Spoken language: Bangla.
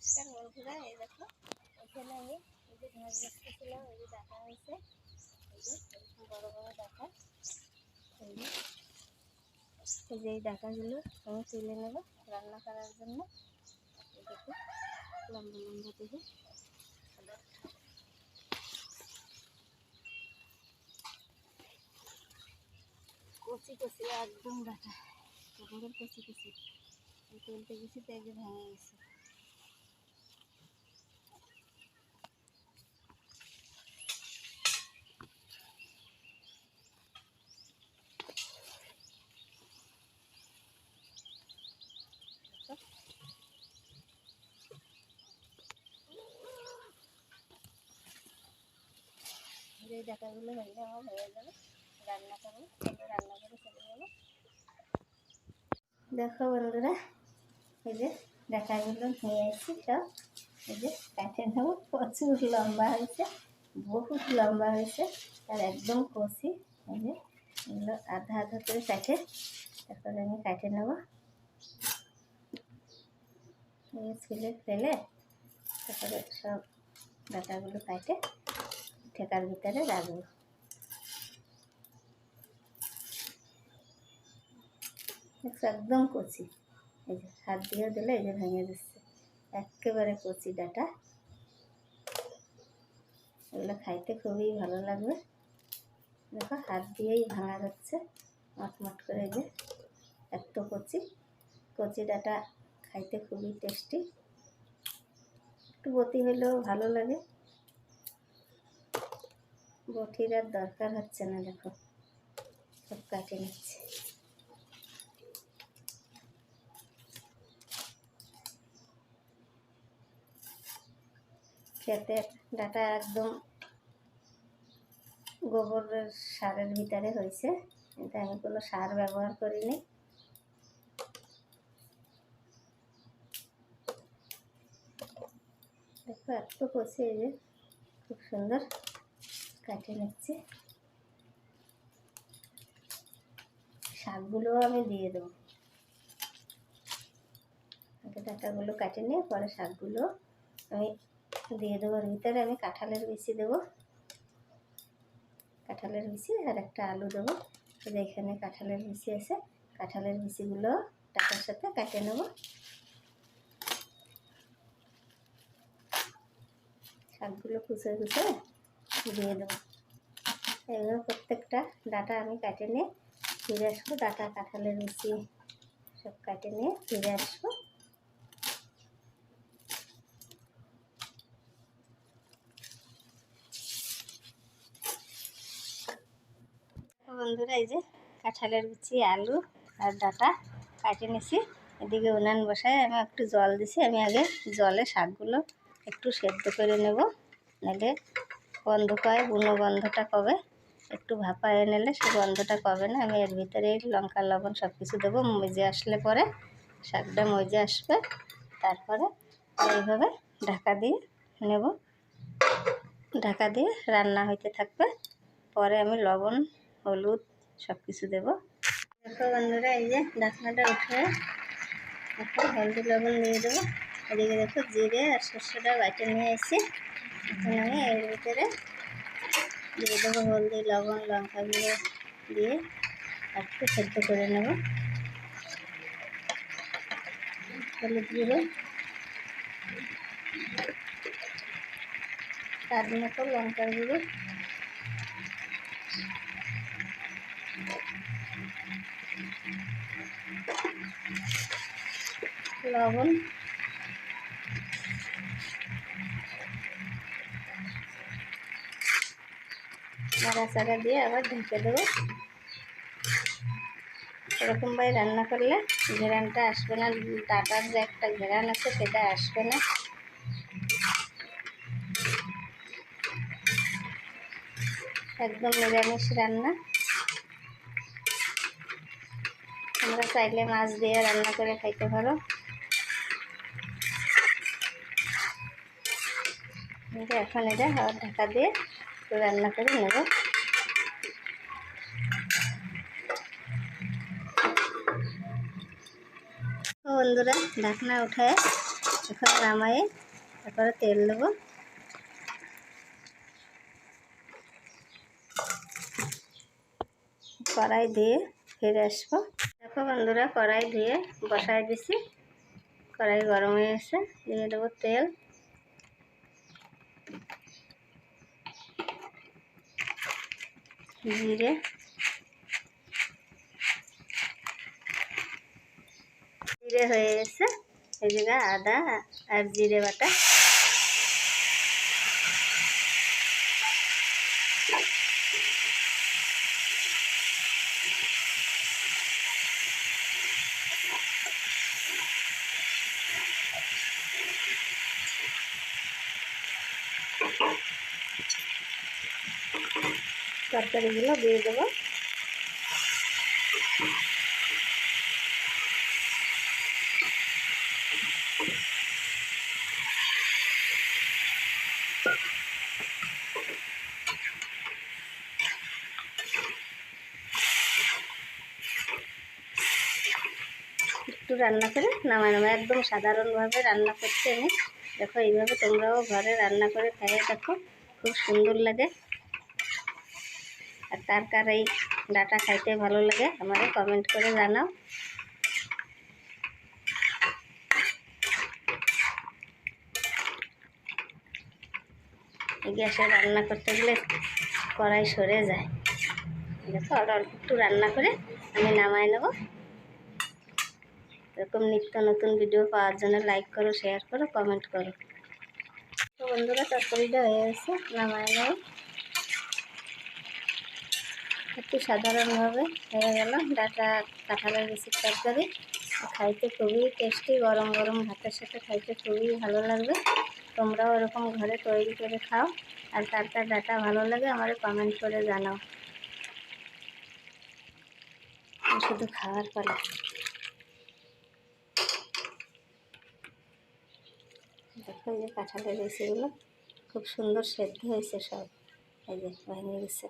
নমস্কার বন্ধুরা, এই দেখো এখানে আমি এই যে ঢাক রাখতেছিলাম, এই যে ডাটা হয়েছে, এই যে এরকম বড় বড় ডাটা। এই যে এই ডাটাগুলো আমি তুলে নেব রান্না করার জন্য। এই দেখো লম্বা লম্বা থেকে কচি কচি একদম ডাটা, বড় কচি কচি। তুলতে গেছি তো এই যে ভেঙে গেছে। এই ডাটাগুলো হইলে আমার হয়ে যাবে, রান্না করবো। রান্না করে চলে যাবো। দেখো বন্ধুরা, এই যে ডাটাগুলো নিয়ে এসেছি সব, এই যে কাটে নেবো। প্রচুর লম্বা হয়েছে, বহুত লম্বা হয়েছে, আর একদম কচি। এই যে এগুলো আধা আধা করে কাটে তারপরে আমি কাটে নেবো। ছিলে ফেলে তারপরে সব ডাটাগুলো কাটে ঠেকার ভিতরে রাখবো। একদম কচি, এই যে হাত দিয়ে দিলে এই যে ভেঙে দিচ্ছে, একেবারে কচি ডাটা। এগুলো খাইতে খুবই ভালো লাগবে। দেখো হাত দিয়েই ভাঙা যাচ্ছে মটমট করে। এই যে এত কচি কচি ডাটা খাইতে খুবই টেস্টি। একটু বটি হলেও ভালো লাগে, বটির আর দরকার হচ্ছে না। দেখো সব কাটে নিচ্ছে। খেতে ডাটা একদম গোবরের সারের ভিতরে হয়েছে, কিন্তু আমি কোনো সার ব্যবহার করিনি। দেখো এত কচি, এই যে খুব সুন্দর কাটে নিচ্ছে। শাকগুলোও আমি দিয়ে দেবো, আগে ডাটাগুলো কাটে নিয়ে পরে শাকগুলো আমি দিয়ে দেবো। ওর ভিতরে আমি কাঁঠালের বিচি দেবো, কাঁঠালের বিচি আর একটা আলু দেবো। এখানে কাঁঠালের বিচি আছে, কাঁঠালের বিচিগুলো ডাটার সাথে কাটে নেব। শাকগুলো কুচে কুচে দিয়ে দেবো। এইভাবে প্রত্যেকটা ডাটা আমি কাটে নিয়ে ফিরে আসবো। ডাটা কাঁঠালের বিচি সব কাটে নিয়ে ফিরে আসবো। বন্ধুরা, এই যে কাঁঠালের বিচি, আলু আর ডাটা কাটে নিছি। এদিকে উনান বসায় আমি একটু জল দিছি। আমি আগে জলে শাকগুলো একটু সেদ্ধ করে নেব, নাহলে গন্ধ পায়, বুনো গন্ধটা কবে। একটু ভাপায় নিলে সে গন্ধটা কবে না। আমি এর ভিতরে লঙ্কা লবণ সব কিছু দেবো। মজে আসলে পরে শাকটা মজে আসবে, তারপরে এইভাবে ঢাকা দিয়ে নেব। ঢাকা দিয়ে রান্না হইতে থাকবে, পরে আমি লবণ হলুদ সব কিছু দেবো। দেখো বন্ধুরা, এই যে ঢাকনাটা উঠে একটু হলদি লবণ দিয়ে দেবো। এদিকে দেখো জিরে আর সর্ষেটা বাইটে নিয়ে এসেছি। এখন আমি এর ভিতরে দিয়ে দেবো হলদি লবণ লঙ্কাগুলো দিয়ে একটু সেদ্ধ করে নেব। হলুদ গুঁড়ো, স্বাদ মতো লঙ্কার গুঁড়ো, লবণ, নাড়াচাড়া দিয়ে আবার ঢেকে দেবো। এরকমভাবে রান্না করলে ঘেরানটা আসবে না, ডাটার যে একটা ঘেরান আছে সেটা আসবে না। একদম নিরামিষ রান্না। তোমরা চাইলে মাছ দিয়ে রান্না করে খাইতে পারো। এখন এটা আবার ঢাকা দিয়ে রান্না করে নেব। বন্ধুরা, ঢাকনা উঠায় এখন নামায়ে তারপরে তেল দেবো। কড়াই দিয়ে ফিরে আসবো। দেখো বন্ধুরা, কড়াই দিয়ে বসাই দিছি, কড়াই গরম হয়ে এসে দিয়ে দেবো তেল। জিরে, জিরে হয়ে গেছে, এই জায়গায় আদা আর জিরে বাটা। তরকারিগুলো দিয়ে দেবো। একটু রান্না করে নামাই নেবো, একদম সাধারণভাবে রান্না করছি আমি। দেখো এইভাবে তোমরাও ঘরে রান্না করে খেয়ে দেখো, খুব সুন্দর লাগে। আর কার কার এই ডাটা খাইতে ভালো লাগে আমাকে কমেন্ট করে জানাও। গ্যাসে রান্না করতে গেলে কড়াই সরে যায়। দেখো আর অল্প একটু রান্না করে আমি নামাই নেব। এরকম নিত্য নতুন ভিডিও পাওয়ার জন্য লাইক করো, শেয়ার করো, কমেন্ট করো। তো বন্ধুরা, তরকারিটা হয়ে গেছে, নামাই নেব। একটু সাধারণভাবে হয়ে গেল ডাটা কাঁঠালের বিচির তরকারি। খাইতে খুবই টেস্টি, গরম গরম ভাতের সাথে খাইতে খুবই ভালো লাগবে। তোমরাও এরকম ঘরে তৈরি করে খাও। আর কার কার ডাটা ভালো লাগে আমাকে কমেন্ট করে জানাও। শুধু খাওয়ার পালা। দেখো এই যে কাঁঠালের বিচিগুলো খুব সুন্দর সেদ্ধ হয়েছে সব, এই যে ভেঙে গেছে।